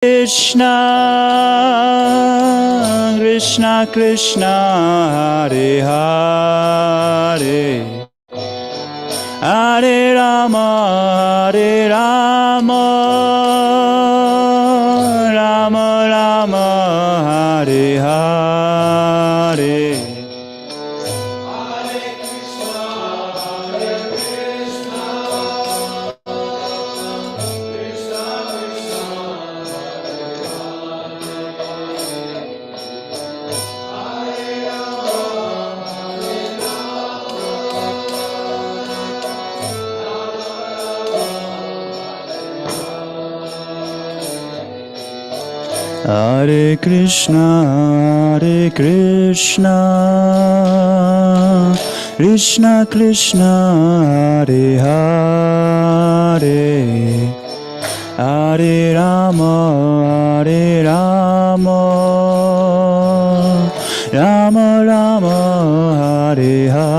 Krishna, Krishna Krishna, Hare Hare, Hare Rama, Hare Rama, Rama Rama, Hare Hare. Hare Krishna, Hare Krishna, Krishna Krishna, Hare Hare, Hare Rama, Hare Rama, Rama Rama, Hare Hare.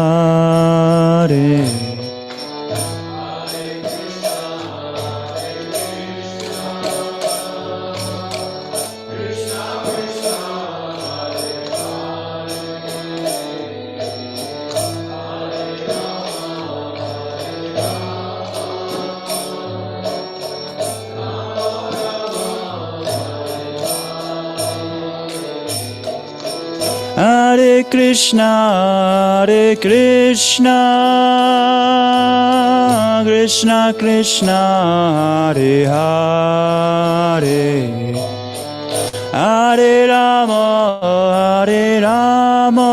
Hare Krishna, Hare Krishna, Krishna Krishna, Hare Hare, Hare Rama, Hare Rama,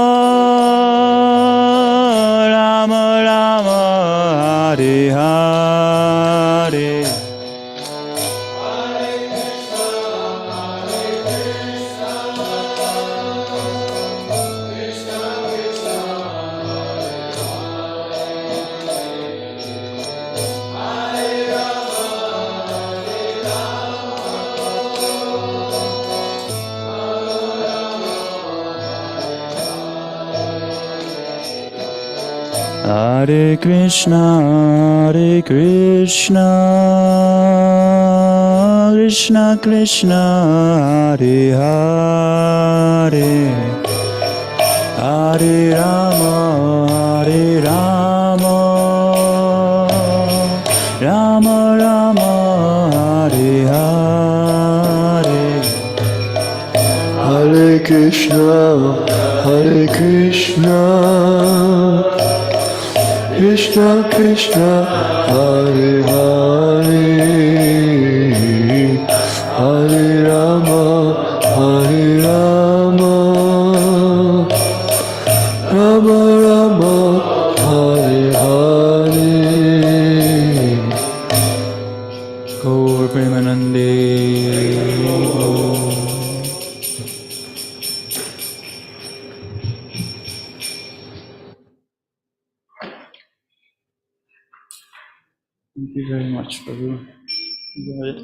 Rama Rama, Hare Hare. Hare Krishna, Hare Krishna, Krishna Krishna, Hare Hare, Hare Rama, Hare Rama, Rama Rama, Hare Hare. Hare Krishna, Hare Krishna, Krishna Krishna, Hare Hare, Hare Rama, Hare Rama, Rama Rama, Hare Hare. Gaur Premanande. Thank you very much, Prabhu. Go ahead.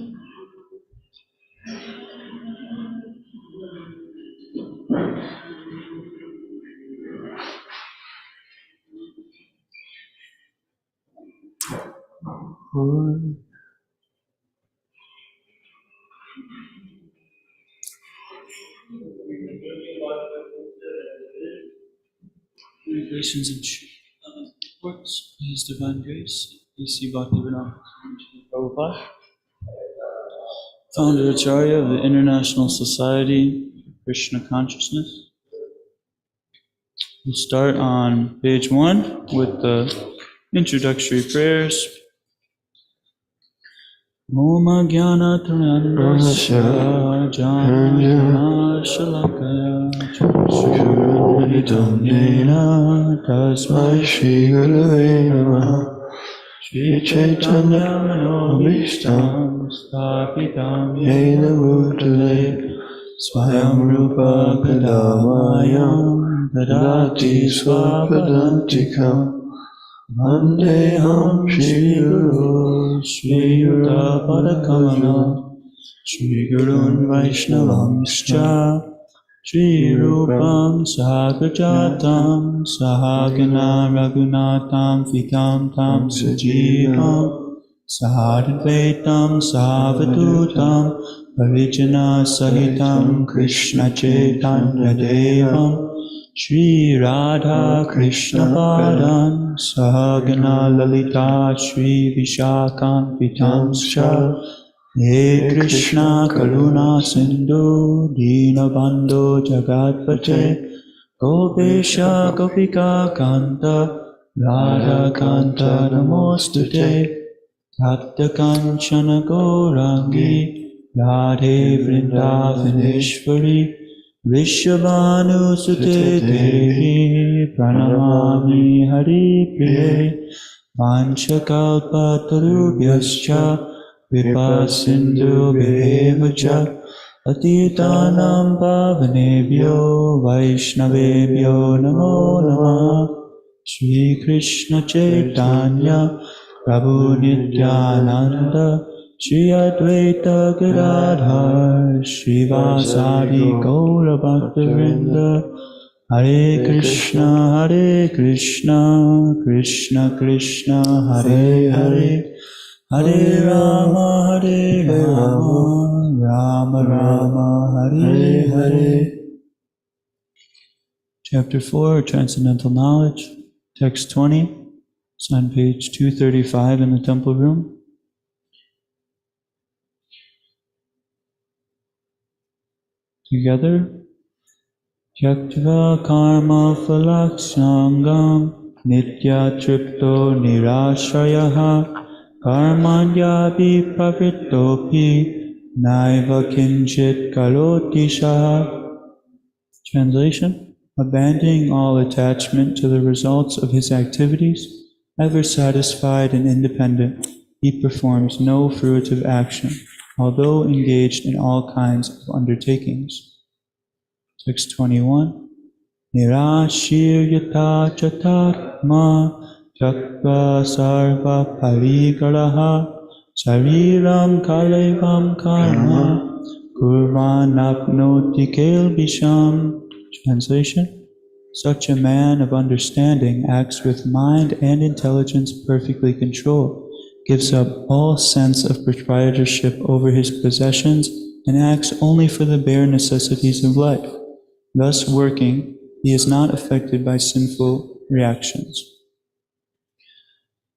Congratulations and reports, His Divine Grace, A.C. Bhaktivedanta Prabhupada, Founder Acharya of the International Society for Krishna Consciousness. We'll start on page 1 with the introductory prayers. Om Jnana Tarandasya Jnana Shalakaya Chakshuranitam Nena Tasmai Shri Gurave Namaha Shri Chaitanya Manobhishtam Sthapitam Yena Bhutale Swayam Rupa Kadamayam Dadati Swapadantikam Vandeham Shri Guru Shri Yuta Padakamalam Shri Gurun Vaishnavamscha Shri Rupam Sahajatam Sahagana Raghunatam Vikam Tam Sajivam Sahadvaitam Sahavadutam Parijana Sahitam Krishna Chaitanya Devam Shri Radha Krishna Padam Sahagana Lalita Shri Vishakam He Krishna Karuna Sindhu Dinabandho Jagatpate Gopesha Gopika Kanta Radha Kanta Namostute Tapta Kanchana Gaurangi Radhe Vrindavaneshwari Vrishabhanu Sute Devi Pranamami Hari Priye Vanchakalpa Tarubhyascha Vipa Sindhu Bevacha Atitanam Pavanebhyo Vaishnavebhyo Namo Namah Shri Krishna Chaitanya Prabhu Nityananda Shri Advaita Gadadhar Srivasadi Gaura Bhaktivinoda Hare Krishna Krishna Krishna Hare Hare Hare Rama Rama Rama Hare Hare. Chapter 4, Transcendental Knowledge, Text 20. It's on page 235 in the temple room. Together. Tyaktva karma phalakshangam nitya tripto nirashrayaha karmanyabhi pravrittopi naiva kinchit karoti shaha. Translation: abandoning all attachment to the results of his activities, ever satisfied and independent, he performs no fruitive action, although engaged in all kinds of undertakings. Text 21. Nirashir yata chatatma Chakva sarva parigaraha Sariram kalevam karma Kurvan apnoti kelbisham. Translation: such a man of understanding acts with mind and intelligence perfectly controlled, gives up all sense of proprietorship over his possessions, and acts only for the bare necessities of life. Thus working, he is not affected by sinful reactions.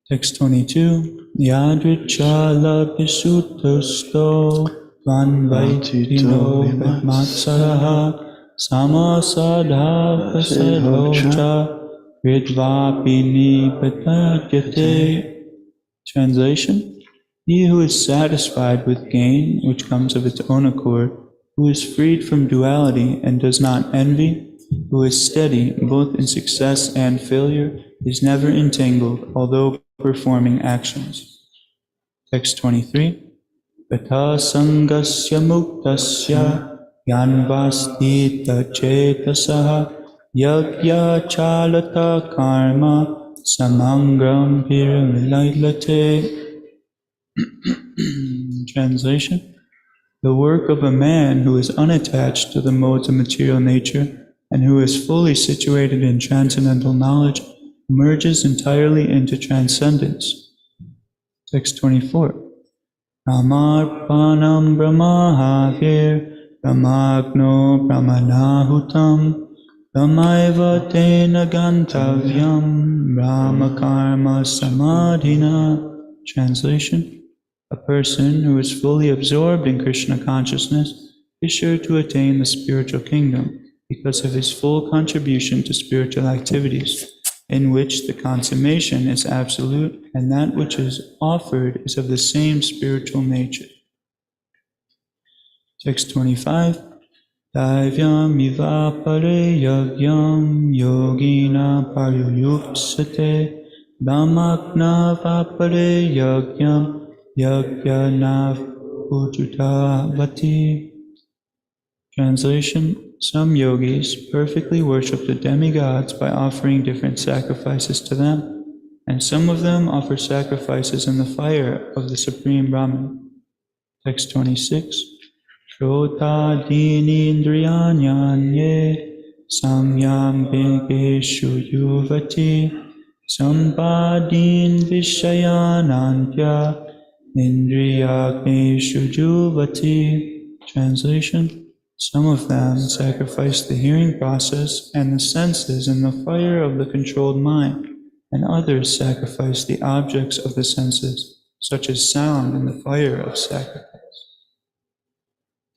Text 22. Yadrichala pisutosto vanvaitino matsaraha samasadha pasadocha vidvapini patadyate. Translation: he who is satisfied with gain which comes of its own accord, who is freed from duality and does not envy, who is steady both in success and failure, is never entangled, although performing actions. Text 23. Vata sangasya muktasya yanvasti tachetasaha yagya chalata karma samangram piramilailate. Translation: the work of a man who is unattached to the modes of material nature and who is fully situated in transcendental knowledge merges entirely into transcendence. Text 24. Ramarpanam brahmahavir brahmagno brahmanahutam brahmaiva tena gantavyam brahmakarma samadhina. Translation: a person who is fully absorbed in Krishna consciousness is sure to attain the spiritual kingdom because of his full contribution to spiritual activities, in which the consummation is absolute and that which is offered is of the same spiritual nature. Text 25. Daivyam iva pare yagyam yogina pariyupsate Dhammakna vapare yagyam Yagyanav Ujutavati. Translation: some yogis perfectly worship the demigods by offering different sacrifices to them, and some of them offer sacrifices in the fire of the Supreme Brahman. Text 26. Krota dinindriyanyanye samyam vegeshu yuvati sampadin vishayanantya Indriyagneshu juvati. Translation: some of them sacrifice the hearing process and the senses in the fire of the controlled mind, and others sacrifice the objects of the senses, such as sound, in the fire of sacrifice.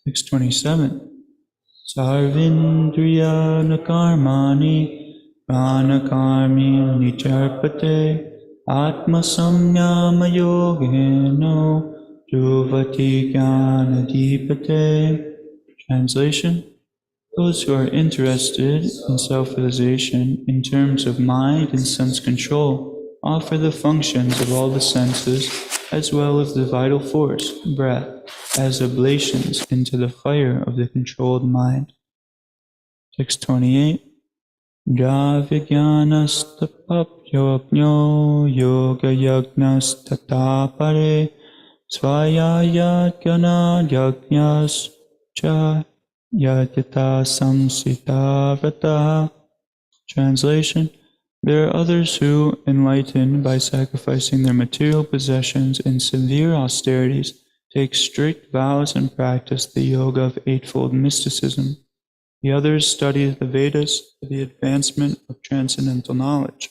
627. Sarvindriya nakarmani pranakarmi nicharpate atma samyama yogeno druvati jnanadipate. Translation: those who are interested in self-realization in terms of mind and sense control offer the functions of all the senses as well as the vital force, breath, as oblations into the fire of the controlled mind. 628. Dravigyanastapapyogno yoga yagnas tatapare svayayat gana yagnas cha yatita samsita vrata. Translation: there are others who, enlightened by sacrificing their material possessions in severe austerities, take strict vows and practice the yoga of eightfold mysticism. The others study the Vedas for the advancement of transcendental knowledge.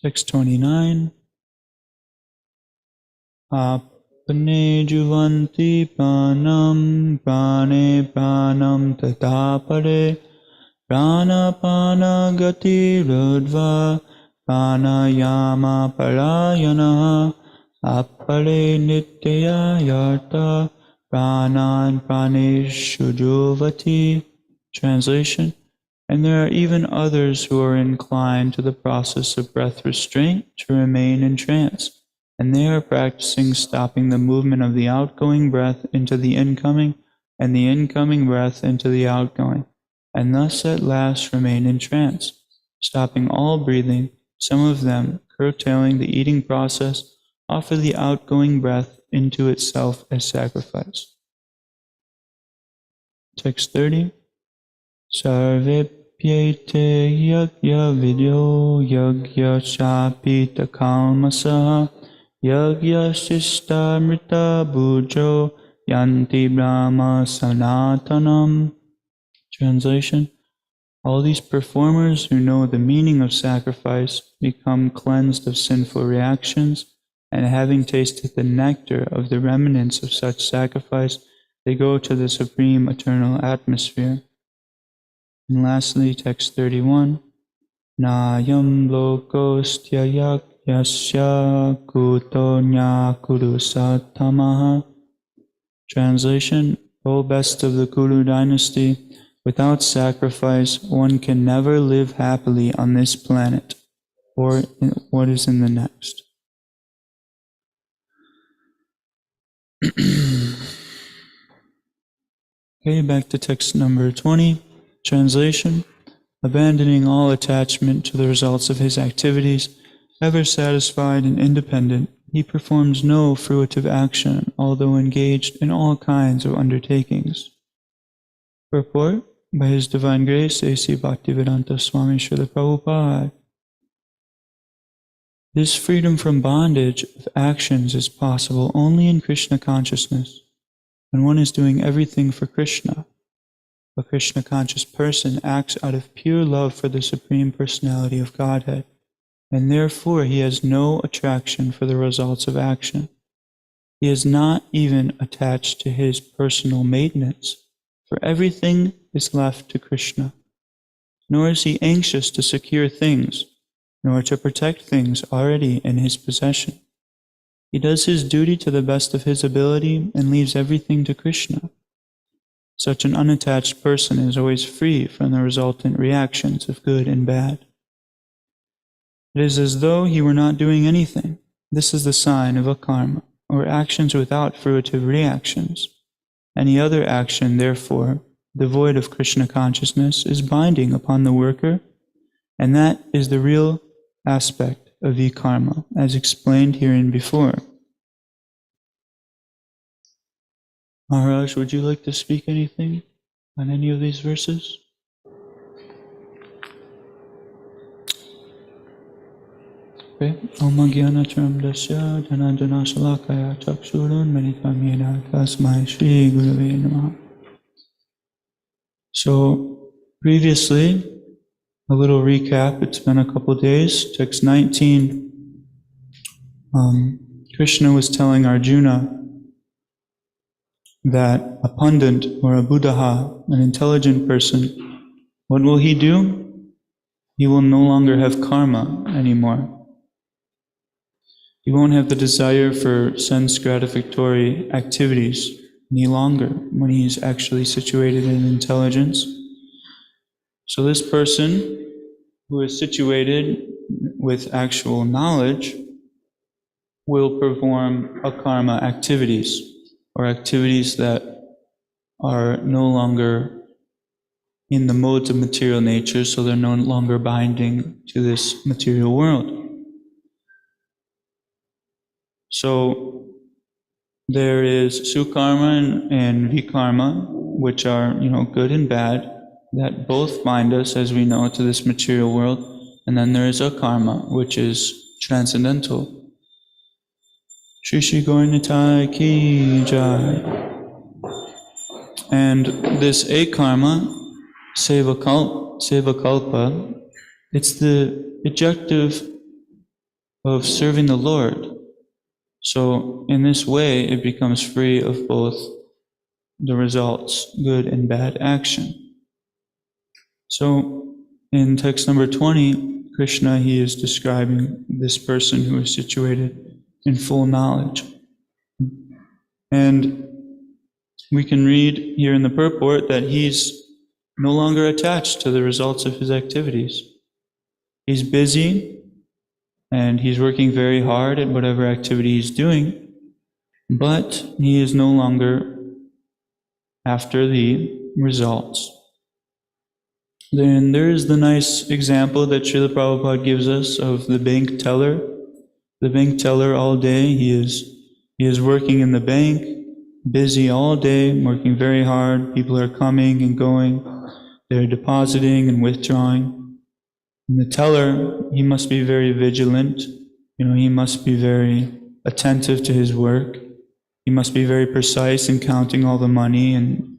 629. Apane juvanti pranam prane pranam tatapare pranapana gati rudva pranayama parayana appare nityaya yarta pranan praneshu juvati. Translation: and there are even others who are inclined to the process of breath restraint to remain in trance, and they are practicing stopping the movement of the outgoing breath into the incoming and the incoming breath into the outgoing, and thus at last remain in trance, stopping all breathing. Some of them, curtailing the eating process, offer the outgoing breath into itself as sacrifice. Text 30. Sarvepyete yagya video yagya shapita kalmasaha yagya shista mrita bujo yanti brahma sanatanam. Translation: all these performers who know the meaning of sacrifice become cleansed of sinful reactions, and having tasted the nectar of the remnants of such sacrifice, they go to the supreme eternal atmosphere. And lastly, text 31. Nayam lokostya yasya kutonya kurusatamaha. Translation: O best of the Kuru dynasty, without sacrifice one can never live happily on this planet or in what is in the next. Okay, back to text number 20. Translation: abandoning all attachment to the results of his activities, ever satisfied and independent, he performs no fruitive action, although engaged in all kinds of undertakings. Purport by His Divine Grace, A.C. Bhaktivedanta Swami Srila Prabhupada. This freedom from bondage of actions is possible only in Krishna consciousness, when one is doing everything for Krishna. A Krishna-conscious person acts out of pure love for the Supreme Personality of Godhead, and therefore he has no attraction for the results of action. He is not even attached to his personal maintenance, for everything is left to Krishna. Nor is he anxious to secure things, nor to protect things already in his possession. He does his duty to the best of his ability and leaves everything to Krishna. Such an unattached person is always free from the resultant reactions of good and bad. It is as though he were not doing anything. This is the sign of a karma, or actions without fruitive reactions. Any other action, therefore, devoid of Krishna consciousness, is binding upon the worker, and that is the real aspect of vikarma, as explained herein before. Maharaj, would you like to speak anything on any of these verses? Okay. Om Jnanacharam Dasya Dhananjana Shalakaya Chakshurun Militam Yena Tasmai Shri Gurave Namaha. So previously, a little recap, it's been a couple days, text 19, Krishna was telling Arjuna that a pundit or a buddha, an intelligent person, what will he do? He will no longer have karma anymore. He won't have the desire for sense gratificatory activities any longer when he's actually situated in intelligence. So this person who is situated with actual knowledge will perform akarma activities, or activities that are no longer in the modes of material nature, so they're no longer binding to this material world. So there is sukarma and vikarma, which are, good and bad, that both bind us, as we know, to this material world. And then there is akarma, which is transcendental. Shri Shri Gaurnitai Ki Jai. And this akarma, sevakalpa, it's the objective of serving the Lord. So in this way, it becomes free of both the results, good and bad action. So in text number 20, Krishna, he is describing this person who is situated in full knowledge. And we can read here in the purport that he's no longer attached to the results of his activities. He's busy, and he's working very hard at whatever activity he's doing, but he is no longer after the results. Then there is the nice example that Srila Prabhupada gives us of the bank teller. The bank teller all day, he is working in the bank, busy all day, working very hard. People are coming and going. They're depositing and withdrawing. And the teller, he must be very vigilant. He must be very attentive to his work. He must be very precise in counting all the money and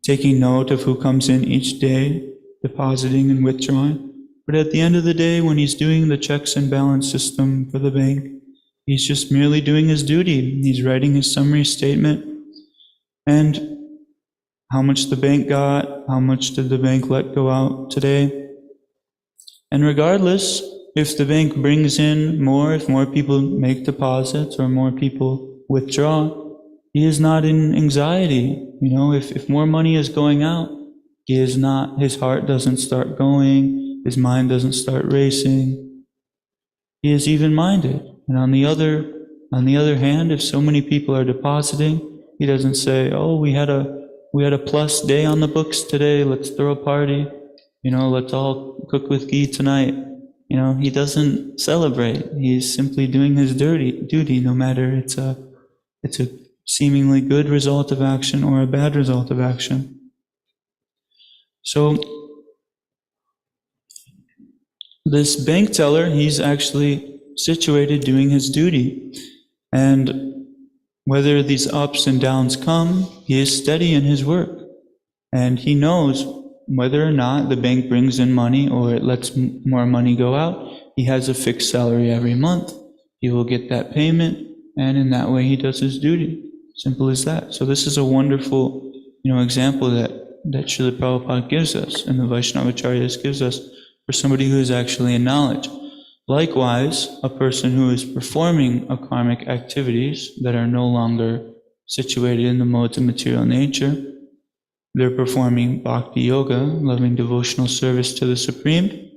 taking note of who comes in each day, depositing and withdrawing. But at the end of the day, when he's doing the checks and balance system for the bank, he's just merely doing his duty. He's writing his summary statement and how much the bank got, how much did the bank let go out today. And regardless, if the bank brings in more, if more people make deposits or more people withdraw, he is not in anxiety. If more money is going out, his heart doesn't start going, his mind doesn't start racing. He is even-minded. And on the other hand, if so many people are depositing, he doesn't say, "Oh, we had a plus day on the books today, let's throw a party. Let's all cook with ghee tonight." He doesn't celebrate. He's simply doing his duty, no matter it's a seemingly good result of action or a bad result of action. So this bank teller, he's actually situated doing his duty. And whether these ups and downs come, he is steady in his work. And he knows whether or not the bank brings in money or it lets more money go out, he has a fixed salary every month. He will get that payment, and in that way he does his duty. Simple as that. So this is a wonderful, example that Srila Prabhupada gives us, and the Vaishnavacharyas gives us, for somebody who is actually in knowledge. Likewise, a person who is performing akarmic activities that are no longer situated in the modes of material nature, they're performing bhakti yoga, loving devotional service to the Supreme.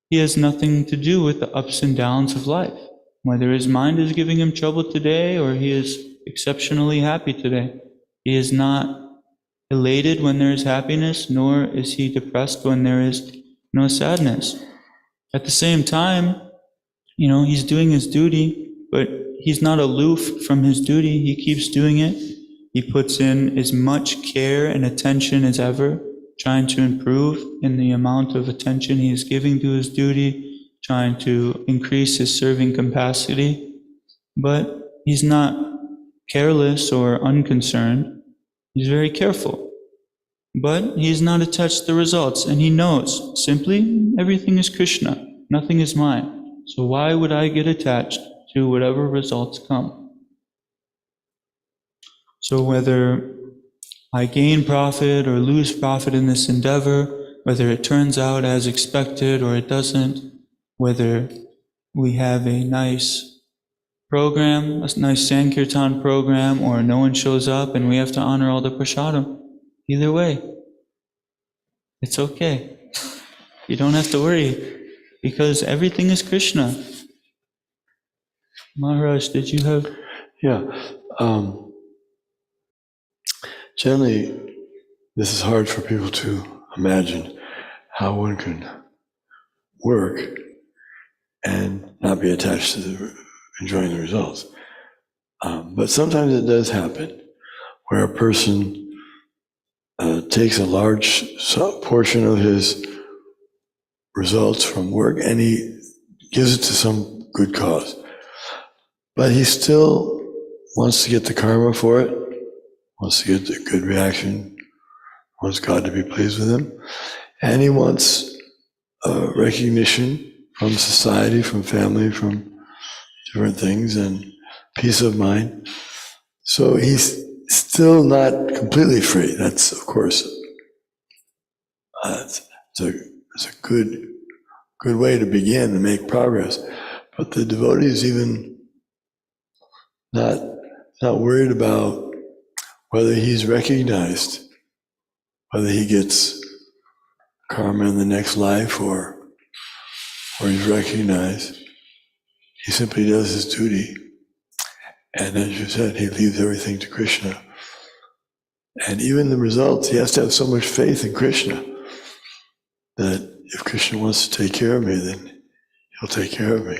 He has nothing to do with the ups and downs of life. Whether his mind is giving him trouble today or he is exceptionally happy today. He is not elated when there is happiness, nor is he depressed when there is no sadness. At the same time, he's doing his duty, but he's not aloof from his duty. He keeps doing it. He puts in as much care and attention as ever, trying to improve in the amount of attention he is giving to his duty, trying to increase his serving capacity, but he's not careless or unconcerned. He's very careful, but he's not attached to the results, and he knows simply everything is Krishna, nothing is mine. So why would I get attached to whatever results come? So whether I gain profit or lose profit in this endeavor, whether it turns out as expected or it doesn't, whether we have a nice program, a nice Sankirtan program, or no one shows up and we have to honor all the prasadam, either way, it's okay. You don't have to worry, because everything is Krishna. Maharaj, did you have? Yeah. Generally, this is hard for people to imagine how one can work and not be attached to enjoying the results. But sometimes it does happen where a person takes a large portion of his results from work and he gives it to some good cause. But he still wants to get the karma for it, wants to get the good reaction, wants God to be pleased with him, and he wants recognition from society, from family, from different things, and peace of mind. So he's still not completely free. That's, of course, it's a good way to begin and make progress. But the devotee is even not worried about whether he's recognized, whether he gets karma in the next life or he's recognized. He simply does his duty. And as you said, he leaves everything to Krishna. And even the results, he has to have so much faith in Krishna that if Krishna wants to take care of me, then he'll take care of me.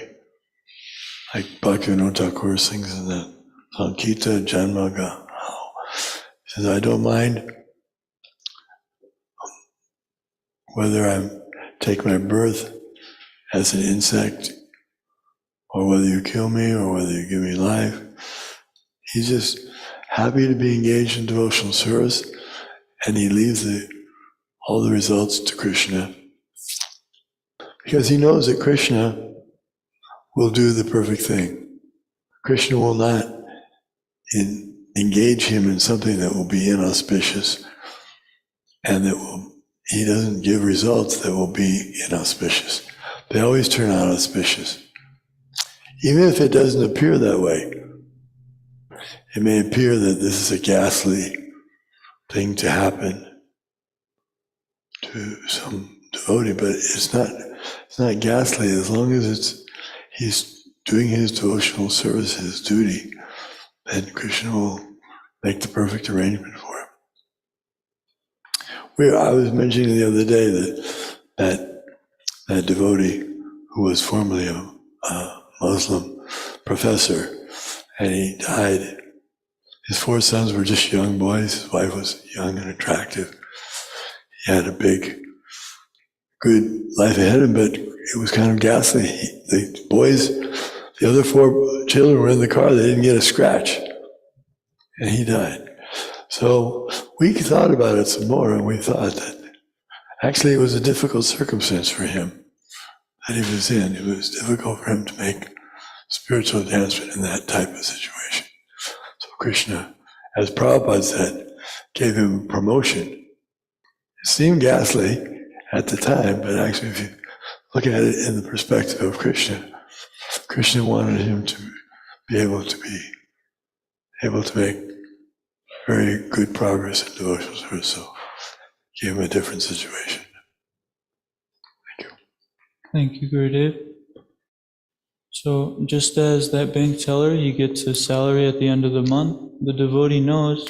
Like Bhagavad Thakur sings in the song Gita Janmaga. He says, I don't mind whether I take my birth as an insect, or whether you kill me, or whether you give me life. He's just happy to be engaged in devotional service, and he leaves all the results to Krishna, because he knows that Krishna will do the perfect thing. Krishna will not engage him in something that will be inauspicious, and he doesn't give results that will be inauspicious. They always turn out auspicious. Even if it doesn't appear that way, it may appear that this is a ghastly thing to happen to some devotee, but it's not ghastly as long as he's doing his devotional service, his duty, then Krishna will make the perfect arrangement for him. I was mentioning the other day that devotee who was formerly a Muslim professor, and he died. His 4 sons were just young boys. His wife was young and attractive. He had a big, good life ahead of him, but it was kind of ghastly. The other 4 children were in the car. They didn't get a scratch, and he died. So we thought about it some more, and we thought that actually it was a difficult circumstance for him that he was in. It was difficult for him to make spiritual advancement in that type of situation. So Krishna, as Prabhupada said, gave him promotion. It seemed ghastly at the time, but actually if you look at it in the perspective of Krishna, Krishna wanted him to be able to make very good progress in devotional service, so gave him a different situation. Thank you. Thank you, Gurudev. So just as that bank teller, he gets his salary at the end of the month, the devotee knows,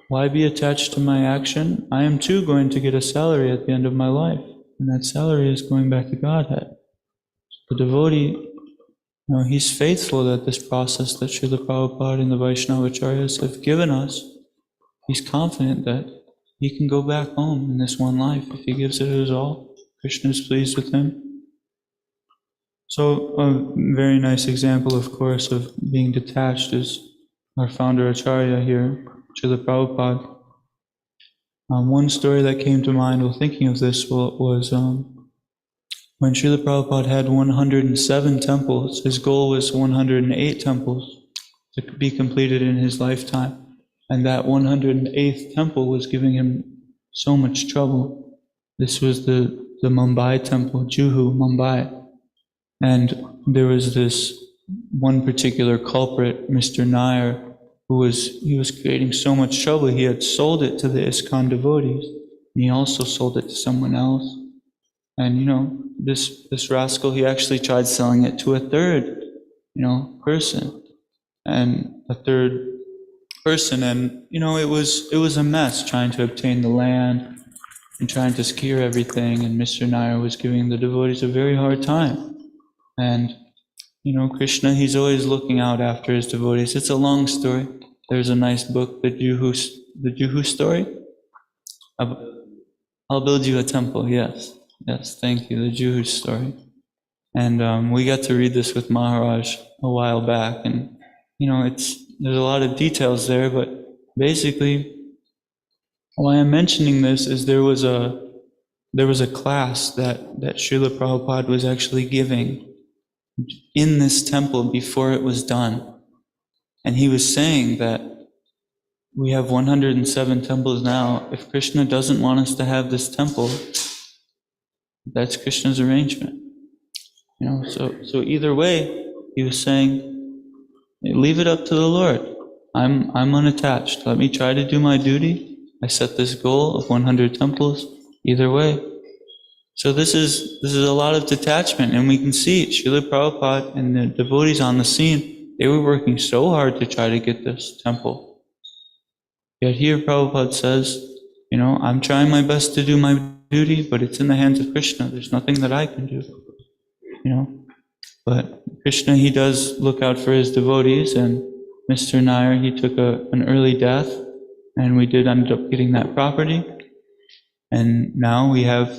why be attached to my action? I am too going to get a salary at the end of my life, and that salary is going back to Godhead. The devotee, he's faithful that this process that Srila Prabhupada and the Vaishnavacharyas have given us, he's confident that he can go back home in this one life if he gives it his all. Krishna is pleased with him. So a very nice example, of course, of being detached is our founder Acharya here, Srila Prabhupada. One story that came to mind while thinking of this was when Srila Prabhupada had 107 temples. His goal was 108 temples to be completed in his lifetime. And that 108th temple was giving him so much trouble. This was the Mumbai temple, Juhu, Mumbai. And there was this one particular culprit, Mr. Nair, he was creating so much trouble. He had sold it to the ISKCON devotees, and he also sold it to someone else. And this rascal, he actually tried selling it to a third, person, and a third person, and it was a mess trying to obtain the land and trying to secure everything. And Mr. Nair was giving the devotees a very hard time. And Krishna, he's always looking out after his devotees. It's a long story. There's a nice book, the Juhu story. I'll build you a temple. Yes, thank you. The Juhu story. And we got to read this with Maharaj a while back, and there's a lot of details there. But basically, why I'm mentioning this is there was a class that Srila Prabhupada was actually giving in this temple before it was done. And he was saying that we have 107 temples now. If Krishna doesn't want us to have this temple, that's Krishna's arrangement. So either way, he was saying, leave it up to the Lord. I'm unattached. Let me try to do my duty. I set this goal of 100 temples. Either way. So this is a lot of detachment, and we can see Srila Prabhupada and the devotees on the scene, they were working so hard to try to get this temple. Yet here Prabhupada says, I'm trying my best to do my duty, but it's in the hands of Krishna. There's nothing that I can do. But Krishna, he does look out for his devotees, and Mr. Nair, he took an early death, and we did end up getting that property. And now we have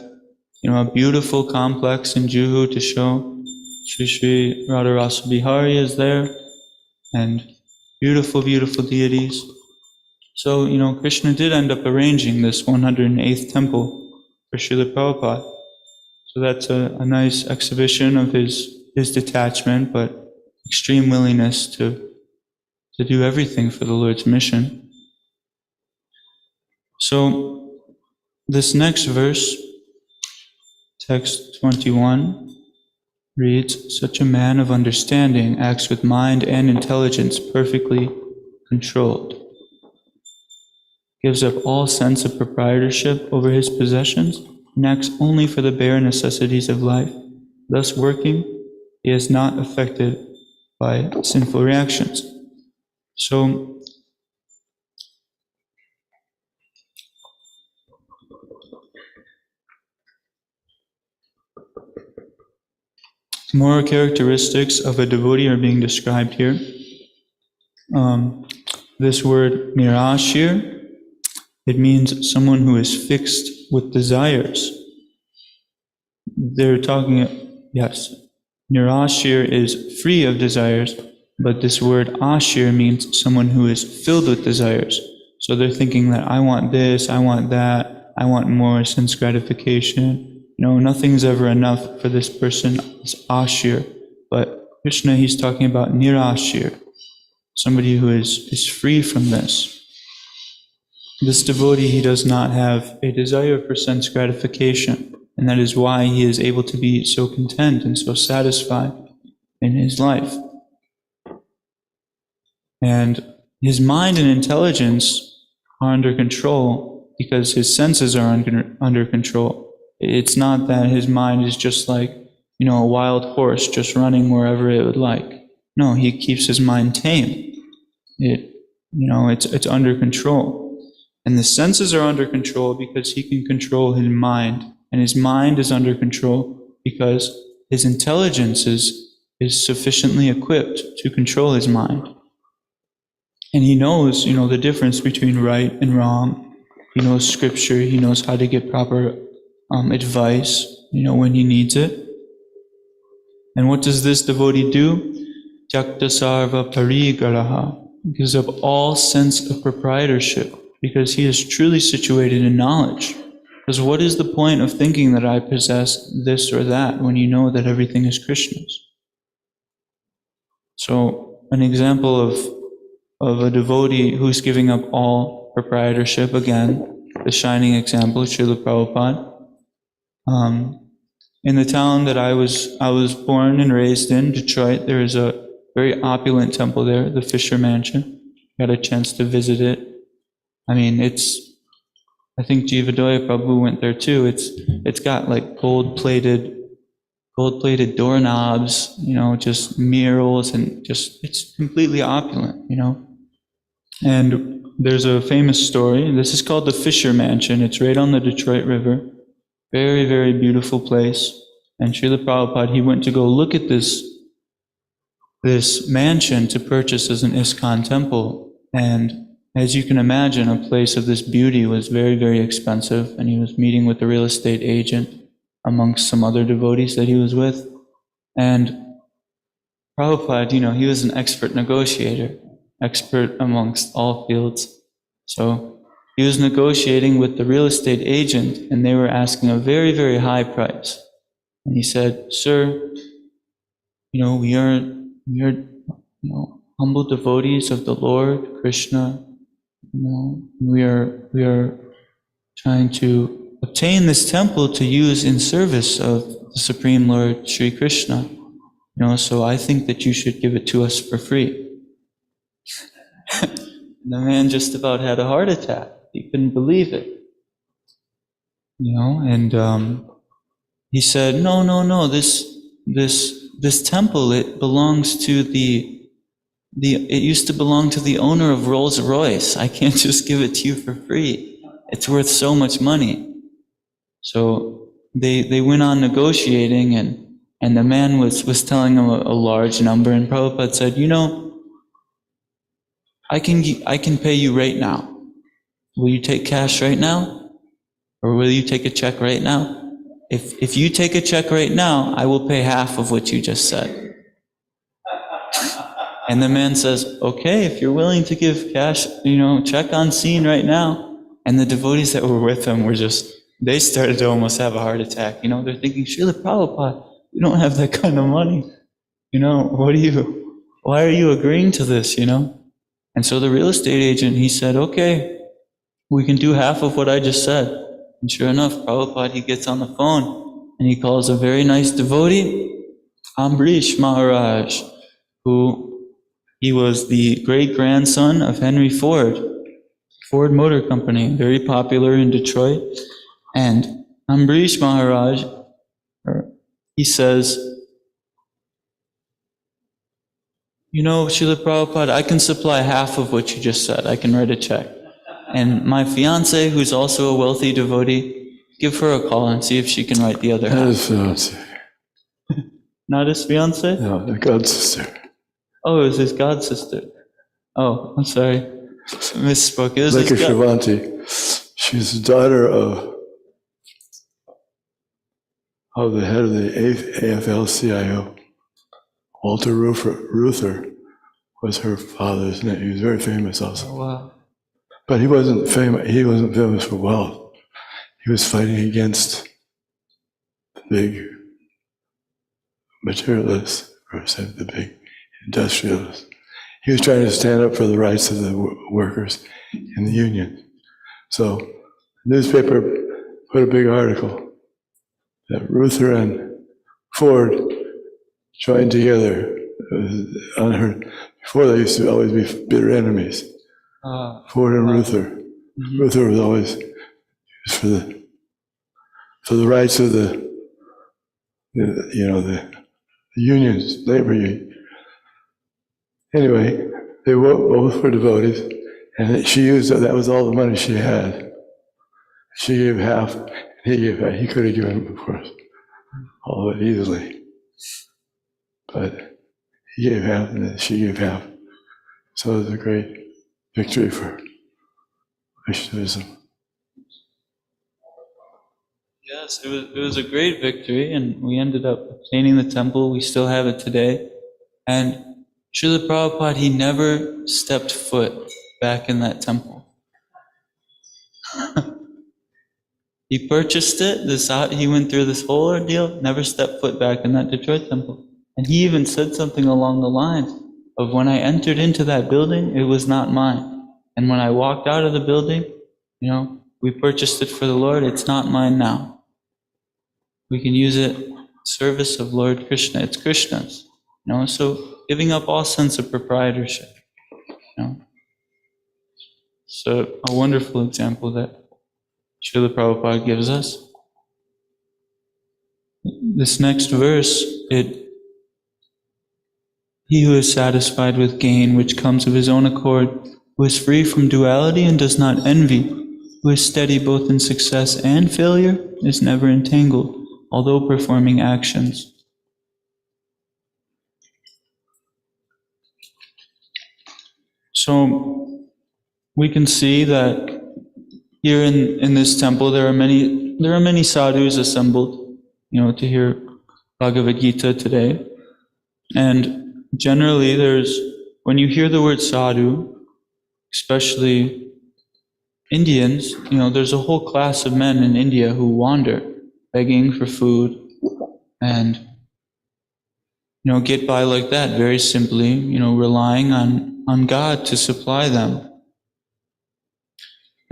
a beautiful complex in Juhu to show. Shri Radharasa Bihari is there, and beautiful, beautiful deities. So, Krishna did end up arranging this 108th temple for Srila Prabhupada. So that's a nice exhibition of his detachment, but extreme willingness to do everything for the Lord's mission. So, this next verse, text 21, reads, "Such a man of understanding acts with mind and intelligence perfectly controlled, gives up all sense of proprietorship over his possessions, and acts only for the bare necessities of life. Thus working, he is not affected by sinful reactions." So, moral characteristics of a devotee are being described here. This word nirashir, it means someone who is fixed with desires. They're talking, yes, nirashir is free of desires, but this word ashir means someone who is filled with desires. So they're thinking that I want this, I want that, I want more sense gratification. Nothing's ever enough for this person. It's ashir. But Krishna, he's talking about nirashir, somebody who is free from this. This devotee, he does not have a desire for sense gratification, and that is why he is able to be so content and so satisfied in his life. And his mind and intelligence are under control because his senses are under control. It's not that his mind is just like, a wild horse just running wherever it would like. No, he keeps his mind tame. It's under control. And the senses are under control because he can control his mind. And his mind is under control because his intelligence is sufficiently equipped to control his mind. And he knows, the difference between right and wrong. He knows scripture. He knows how to get proper advice, when he needs it. And what does this devotee do? Tyakta sarva parigaraha, because of all sense of proprietorship, because he is truly situated in knowledge. Because what is the point of thinking that I possess this or that when you know that everything is Krishna's? So an example of a devotee who's giving up all proprietorship, again, the shining example, Srila Prabhupada. In the town that I was born and raised in, Detroit, there is a very opulent temple there, the Fisher Mansion. Got a chance to visit it. I mean, I think Jivadoya Prabhu went there too. It's got like gold-plated doorknobs, just murals, and it's completely opulent, And there's a famous story. This is called the Fisher Mansion. It's right on the Detroit River. Very, very beautiful place. And Srila Prabhupada, he went to go look at this mansion to purchase as an ISKCON temple. And as you can imagine, a place of this beauty was very, very expensive. And he was meeting with the real estate agent amongst some other devotees that he was with. And Prabhupada, he was an expert negotiator, expert amongst all fields. So he was negotiating with the real estate agent, and they were asking a very, very high price. And he said, "Sir, we are humble devotees of the Lord Krishna. We are trying to obtain this temple to use in service of the Supreme Lord Sri Krishna. So I think that you should give it to us for free." The man just about had a heart attack. He couldn't believe it. And he said, No, this temple, it belongs to it used to belong to the owner of Rolls-Royce. I can't just give it to you for free. It's worth so much money. So they went on negotiating, and the man was telling him a large number, and Prabhupada said, I can pay you right now. Will you take cash right now? Or will you take a check right now? If you take a check right now, I will pay half of what you just said. And the man says, okay, if you're willing to give cash, check on scene right now. And the devotees that were with him they started to almost have a heart attack. They're thinking, Srila Prabhupada, we don't have that kind of money. Why are you agreeing to this, And so the real estate agent, he said, okay, we can do half of what I just said. And sure enough, Prabhupada, he gets on the phone and he calls a very nice devotee, Ambrish Maharaj, who he was the great-grandson of Henry Ford Motor Company, very popular in Detroit. And Ambrish Maharaj, he says, Srila Prabhupada, I can supply half of what you just said. I can write a check. And my fiance, who's also a wealthy devotee, give her a call and see if she can write the other half. Not his fiance. Not his fiance? No, the god sister. Oh, it was his god sister. Oh, I'm sorry. Misspoke. It was Leka his god. Shravanti. She's the daughter of the head of the AFL-CIO. Walter Reuther was her father's name. He was very famous also. Oh, wow. But he wasn't famous for wealth. He was fighting against the big materialists, or the big industrialists. He was trying to stand up for the rights of the workers in the union. So the newspaper put a big article that Reuther and Ford joined together. On her, before they used to always be bitter enemies. Ford and Reuther. Mm-hmm. Reuther was always for the rights of the unions, labor union. Anyway, they both were devotees, and she used that was all the money she had. She gave half, and he gave half. He could have given, of course, all of it easily, but he gave half, and then she gave half. So it was a great victory for Vaishnavism. Yes, it was a great victory, and we ended up obtaining the temple. We still have it today. And Srila Prabhupada, he never stepped foot back in that temple. He purchased it, he went through this whole ordeal, never stepped foot back in that Detroit temple. And he even said something along the lines of, when I entered into that building, it was not mine. And when I walked out of the building, we purchased it for the Lord, it's not mine now. We can use it in service of Lord Krishna, it's Krishna's. So giving up all sense of proprietorship. So a wonderful example that Srila Prabhupada gives us. This next verse, he who is satisfied with gain which comes of his own accord, who is free from duality and does not envy, who is steady both in success and failure, is never entangled, although performing actions. So we can see that here in this temple there are many sadhus assembled, to hear Bhagavad Gita today. And generally when you hear the word sadhu, especially Indians, there's a whole class of men in India who wander, begging for food and, get by like that, very simply, relying on God to supply them.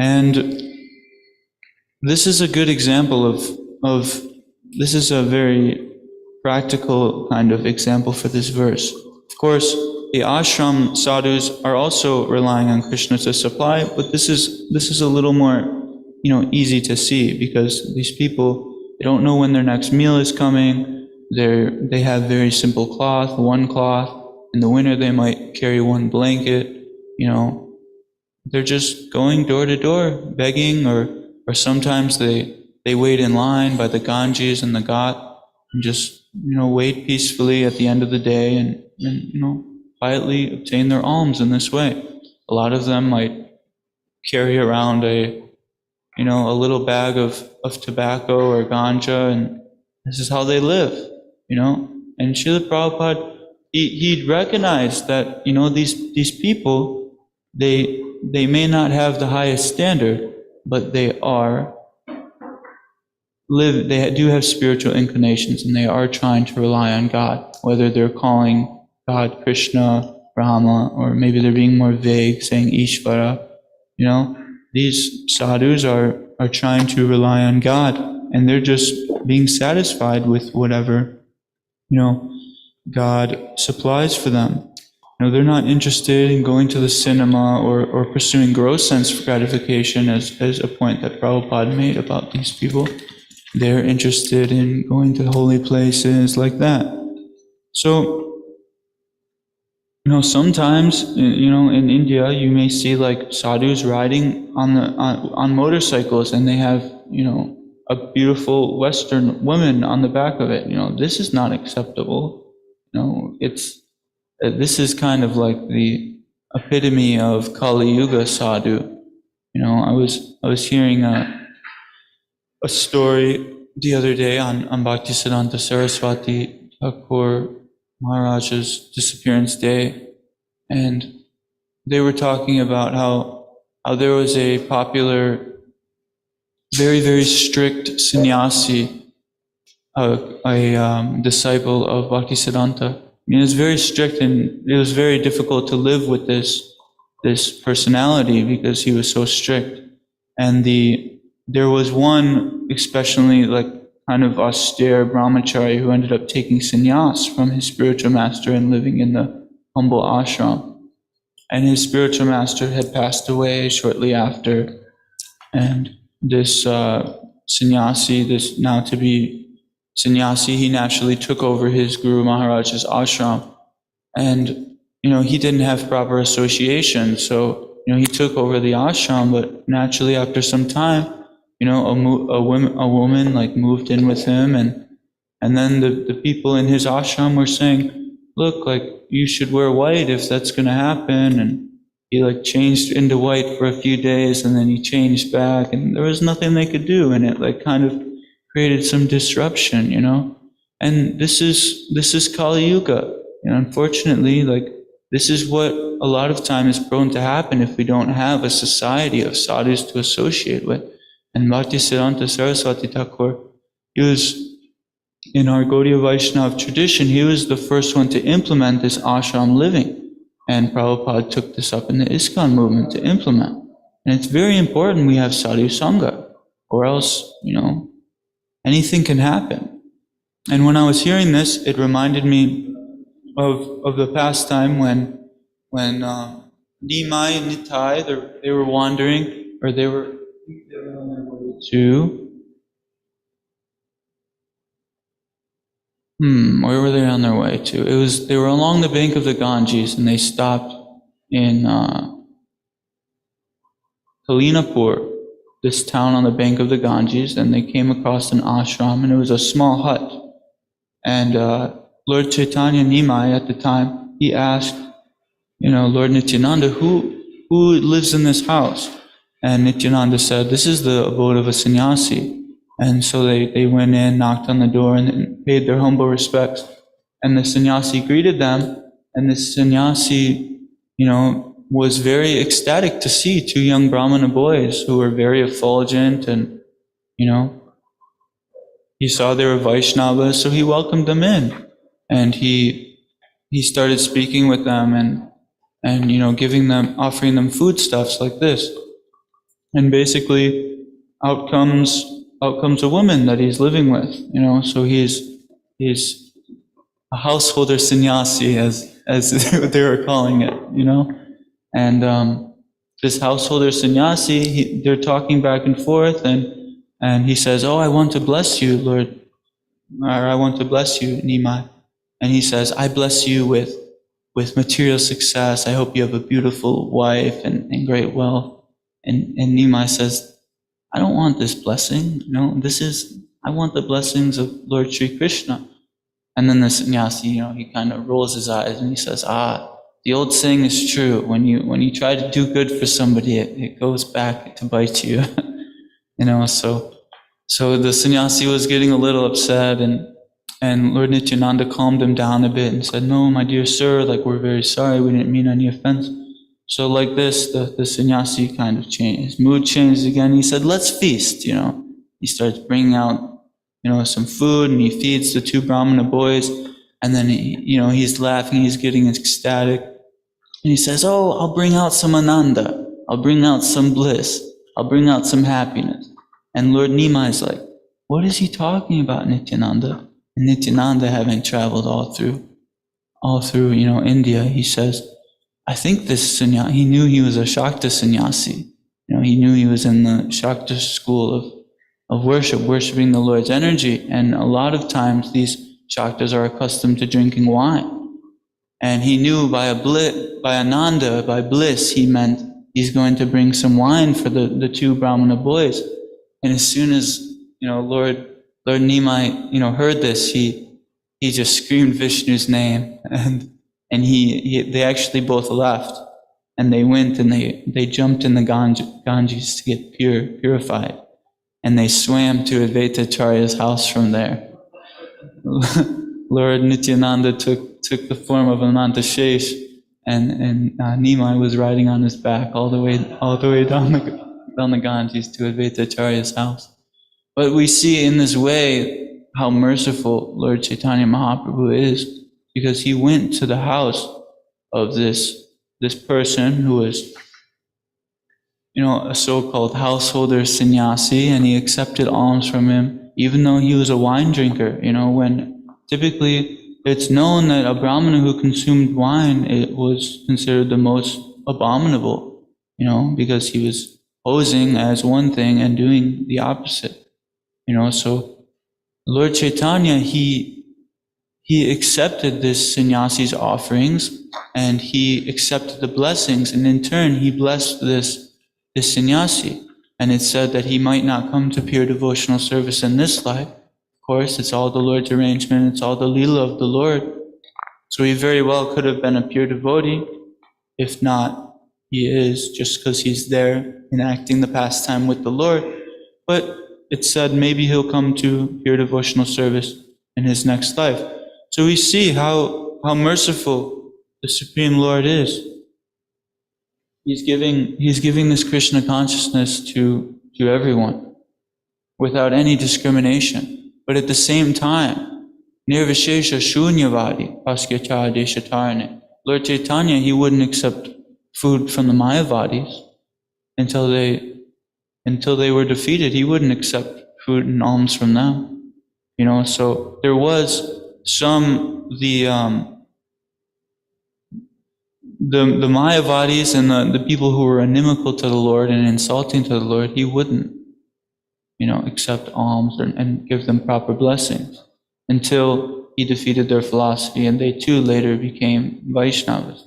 And this is a good example of this is a very practical kind of example for this verse. Of course, the ashram sadhus are also relying on Krishna to supply, but this is a little more, easy to see, because these people, they don't know when their next meal is coming. They have very simple cloth, one cloth. In the winter, they might carry one blanket. They're just going door to door, begging, or sometimes they wait in line by the Ganges and the Ghat and just, wait peacefully at the end of the day and quietly obtain their alms in this way. A lot of them might carry around a little bag of tobacco or ganja, and this is how they live, And Srila Prabhupada, he recognized that, these people, they may not have the highest standard, but they do have spiritual inclinations, and they are trying to rely on God, whether they're calling God Krishna, Brahma, or maybe they're being more vague, saying Ishvara. These sadhus are trying to rely on God, and they're just being satisfied with whatever, God supplies for them. They're not interested in going to the cinema or pursuing gross sense gratification, as a point that Prabhupada made about these people. They're interested in going to holy places like that. So, sometimes, in India, you may see like sadhus riding on motorcycles, and they have, a beautiful Western woman on the back of it. This is not acceptable. This is kind of like the epitome of Kali Yuga sadhu. I was hearing a story the other day on Bhaktisiddhanta Saraswati Thakur Maharaj's disappearance day, and they were talking about how there was a popular, very, very strict sannyasi, a disciple of Bhaktisiddhanta. It was very strict, and it was very difficult to live with this personality because he was so strict. And there was one especially like kind of austere brahmachari who ended up taking sannyas from his spiritual master and living in the humble ashram. And his spiritual master had passed away shortly after, and this sannyasi, this now to be sannyasi, he naturally took over his Guru Maharaj's ashram. And, he didn't have proper association, so, he took over the ashram, but naturally after some time, a woman like moved in with him, and then the people in his ashram were saying, look, like, you should wear white if that's going to happen. And he like changed into white for a few days, and then he changed back, and there was nothing they could do. And it like kind of created some disruption, And this is Kali Yuga. Unfortunately, this is what a lot of time is prone to happen if we don't have a society of sadhus to associate with. And Bhaktisiddhanta Saraswati Thakur, he was, in our Gaudiya Vaishnava tradition, he was the first one to implement this ashram living. And Prabhupada took this up in the ISKCON movement to implement. And it's very important we have sadhu sangha, or else, anything can happen. And when I was hearing this, it reminded me of the past time when Nimai and Nitai, they were wandering, or they were on their way to, where were they on their way to? They were along the bank of the Ganges, and they stopped in Kalinapur, this town on the bank of the Ganges, and they came across an ashram, and it was a small hut. And Lord Chaitanya Nimai at the time, he asked, Lord Nityananda, who lives in this house? And Nityananda said, this is the abode of a sannyasi. And so they went in, knocked on the door, and paid their humble respects. And the sannyasi greeted them, and the sannyasi, was very ecstatic to see two young Brahmana boys who were very effulgent, and, he saw they were Vaishnavas, so he welcomed them in. And he started speaking with them and offering them foodstuffs like this. And basically, out comes a woman that he's living with, so he's a householder sannyasi, as they were calling it, And this householder sannyasi, they're talking back and forth, and he says, "Oh, I want to bless you, Lord, or I want to bless you, Nimai." And he says, "I bless you with material success. I hope you have a beautiful wife and great wealth." And Nimai says, "I don't want this blessing. I want the blessings of Lord Sri Krishna." And then the sannyasi, he kind of rolls his eyes and he says, the old saying is true. When you try to do good for somebody, it goes back to bite you. So the sannyasi was getting a little upset, and Lord Nityananda calmed him down a bit and said, "No, my dear sir, we're very sorry, we didn't mean any offense." So like this, the sannyasi kind of changed, his mood changed again. He said, "Let's feast," He starts bringing out, some food, and he feeds the two Brahmana boys, and then he's laughing, he's getting ecstatic. And he says, "Oh, I'll bring out some ananda, I'll bring out some bliss, I'll bring out some happiness." And Lord Nimai is like, "What is he talking about, Nityananda?" And Nityananda, having traveled all through India, he says, "I think this sannyasi," he knew he was a Shakta sannyasi. He knew he was in the Shakta school of worship, worshiping the Lord's energy. And a lot of times these Shaktas are accustomed to drinking wine. And he knew by ananda, by bliss, he meant he's going to bring some wine for the two Brahmana boys. And as soon as, Lord Nimai, heard this, he just screamed Vishnu's name, and they actually both left, and they went and they jumped in the Ganges to get purified, and they swam to Advaitacharya's house from there. Lord Nityananda took the form of Ananta Shesh, and Nimai was riding on his back all the way down the Ganges to Advaitacharya's house. But we see in this way how merciful Lord Chaitanya Mahaprabhu is, because he went to the house of this person who was, a so-called householder sannyasi, and he accepted alms from him, even though he was a wine drinker. When typically it's known that a Brahmana who consumed wine, it was considered the most abominable, because he was posing as one thing and doing the opposite. So Lord Chaitanya, he accepted this sannyasi's offerings, and he accepted the blessings, and in turn he blessed this sannyasi. And it said that he might not come to pure devotional service in this life. Of course, it's all the Lord's arrangement, it's all the Leela of the Lord. So he very well could have been a pure devotee. If not, he is, just because he's there enacting the pastime with the Lord. But it's said maybe he'll come to pure devotional service in his next life. So we see how merciful the Supreme Lord is. He's giving this Krishna consciousness to everyone without any discrimination. But at the same time, nirvishesha shunyavadi paskyacha deshatarne. Lord Chaitanya, he wouldn't accept food from the Mayavadis until they were defeated. He wouldn't accept food and alms from them. So there was some the Mayavadis and the people who were inimical to the Lord and insulting to the Lord, he wouldn't, accept alms and give them proper blessings until he defeated their philosophy, and they too later became Vaishnavas.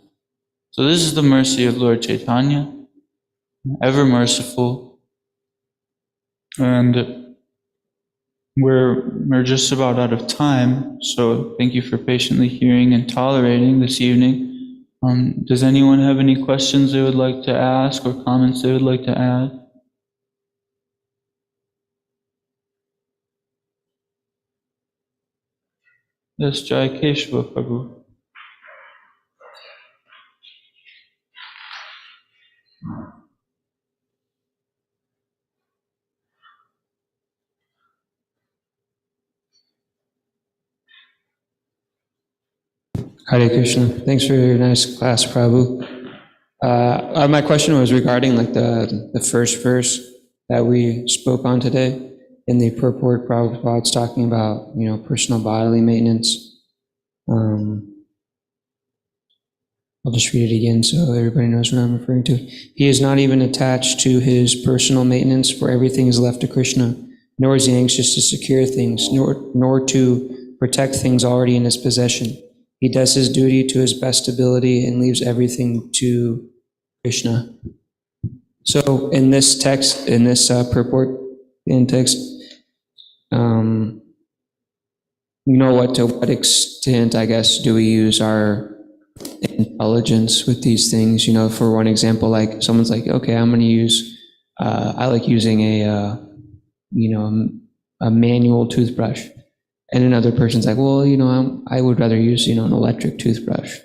So this is the mercy of Lord Chaitanya, ever merciful. And we're just about out of time, so thank you for patiently hearing and tolerating this evening. Does anyone have any questions they would like to ask or comments they would like to add? Yes, Jai Keshava Prabhu. Hare Krishna. Thanks for your nice class, Prabhu. My question was regarding like the first verse that we spoke on today. In the purport, Prabhupada's talking about, personal bodily maintenance. I'll just read it again so everybody knows what I'm referring to. He is not even attached to his personal maintenance, for everything is left to Krishna, nor is he anxious to secure things, nor to protect things already in his possession. He does his duty to his best ability and leaves everything to Krishna. So in this text, in this purport in text, to what extent, I guess, do we use our intelligence with these things? For one example, like someone's like, okay, I'm going to use, I like using a manual toothbrush. And another person's like, well, I would rather use, an electric toothbrush.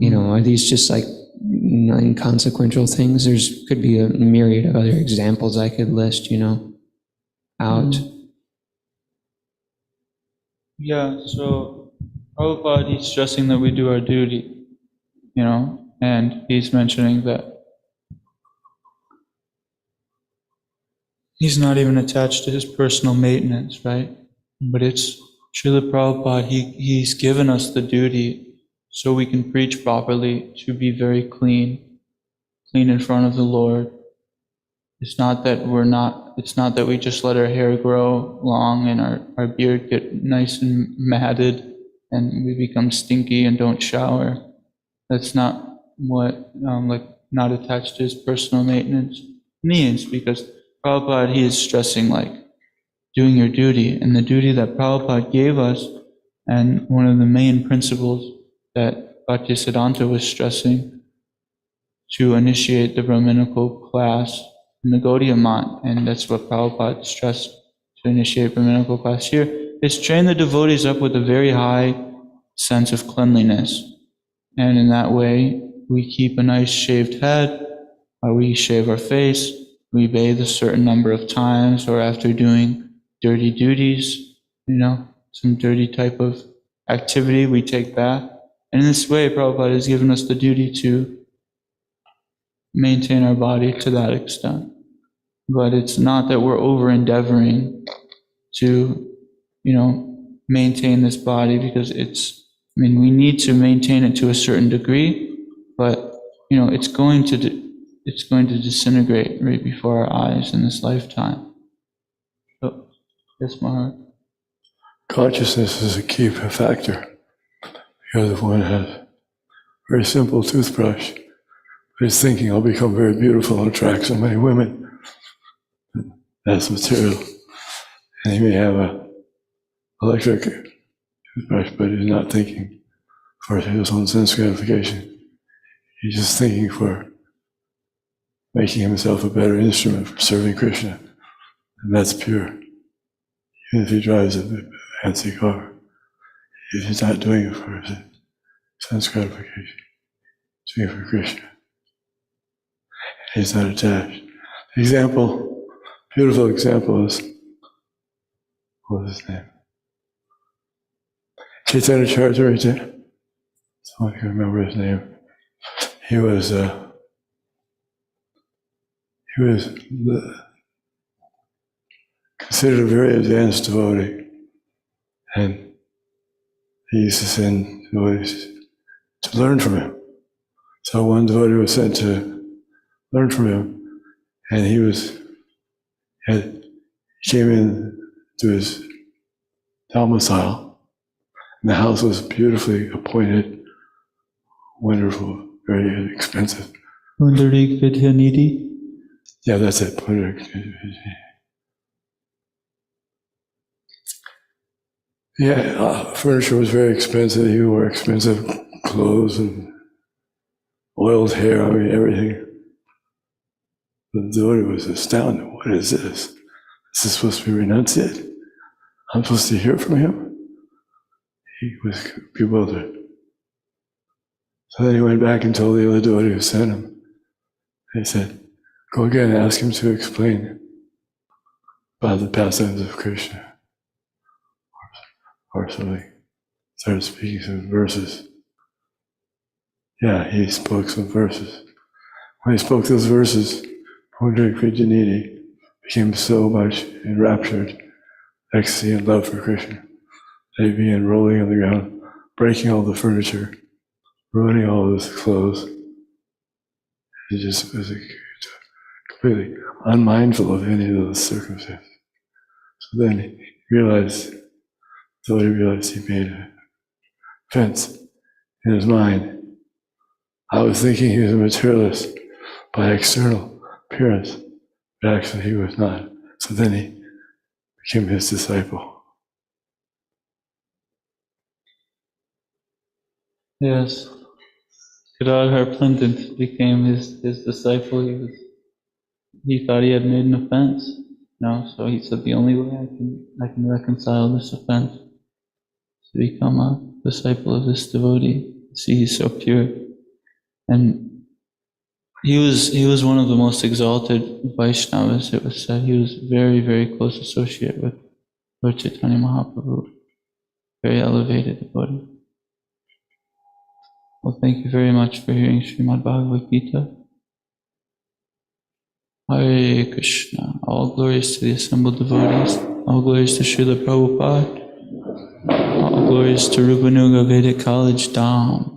Are these just like inconsequential things? Could be a myriad of other examples I could list, out. Yeah, so Prabhupada, he's stressing that we do our duty, and he's mentioning that he's not even attached to his personal maintenance, right? But it's Srila Prabhupada, he's given us the duty so we can preach properly, to be very clean in front of the Lord. It's not that we just let our hair grow long and our beard get nice and matted and we become stinky and don't shower. That's not what not attached to his personal maintenance means, because Prabhupada, he is stressing doing your duty, and the duty that Prabhupada gave us, and one of the main principles that Bhaktisiddhanta was stressing, to initiate the Brahminical class in the Gaudiya Math, and that's what Prabhupada stressed, to initiate Brahminical class here, is train the devotees up with a very high sense of cleanliness. And in that way, we keep a nice shaved head, we shave our face, we bathe a certain number of times, or after doing dirty duties, some dirty type of activity, we take bath. And in this way, Prabhupada has given us the duty to maintain our body to that extent. But it's not that we're over-endeavoring to, maintain this body, because we need to maintain it to a certain degree, but, it's going to disintegrate right before our eyes in this lifetime. So, yes, Maharaj. Consciousness is a key factor. The other one has a very simple toothbrush, but he's thinking, I'll become very beautiful and attract so many women. That's material. And he may have an electric toothbrush, but he's not thinking for his own sense gratification. He's just thinking for making himself a better instrument for serving Krishna. And that's pure. Even if he drives a fancy car, he's not doing it for sense gratification. He's doing it for Krishna. He's not attached. The example, beautiful example is, what was his name? Chaitanya Charitamrita. Someone can remember his name. He was considered a very advanced devotee, and he used to send devotees to learn from him. So one devotee was sent to learn from him, and he came in to his domicile, and the house was beautifully appointed, wonderful, very expensive. Pundarik Vidyanidhi. Yeah, that's it. Yeah, furniture was very expensive. He wore expensive clothes and oiled hair, I mean, everything. The devotee was astounded. What is this? Is this supposed to be renunciate? I'm supposed to hear from him? He was bewildered. So then he went back and told the other devotee who sent him. He said, go again and ask him to explain about the pastimes of Krishna. Or so he started speaking some verses. Yeah, he spoke some verses. When he spoke those verses, Pundarik Vidyanidhi became so much enraptured, ecstasy and love for Krishna, that he began rolling on the ground, breaking all the furniture, ruining all of his clothes. He just was completely unmindful of any of those circumstances. So then he realized he made an offense in his mind. I was thinking he was a materialist by external appearance, but actually he was not. So then he became his disciple. Yes. Gadadhar Pandit became his disciple. He thought he had made an offense. So he said the only way I can reconcile this offense is to become a disciple of this devotee. See, he's so pure. And he was one of the most exalted Vaishnavas, it was said. He was very, very close associate with Lord Chaitanya Mahaprabhu. Very elevated devotee. Well, thank you very much for hearing Srimad Bhagavad Gita. Hare Krishna. All glories to the assembled devotees. All glories to Srila Prabhupada. All glories to Rupanuga Vedic College, Dham.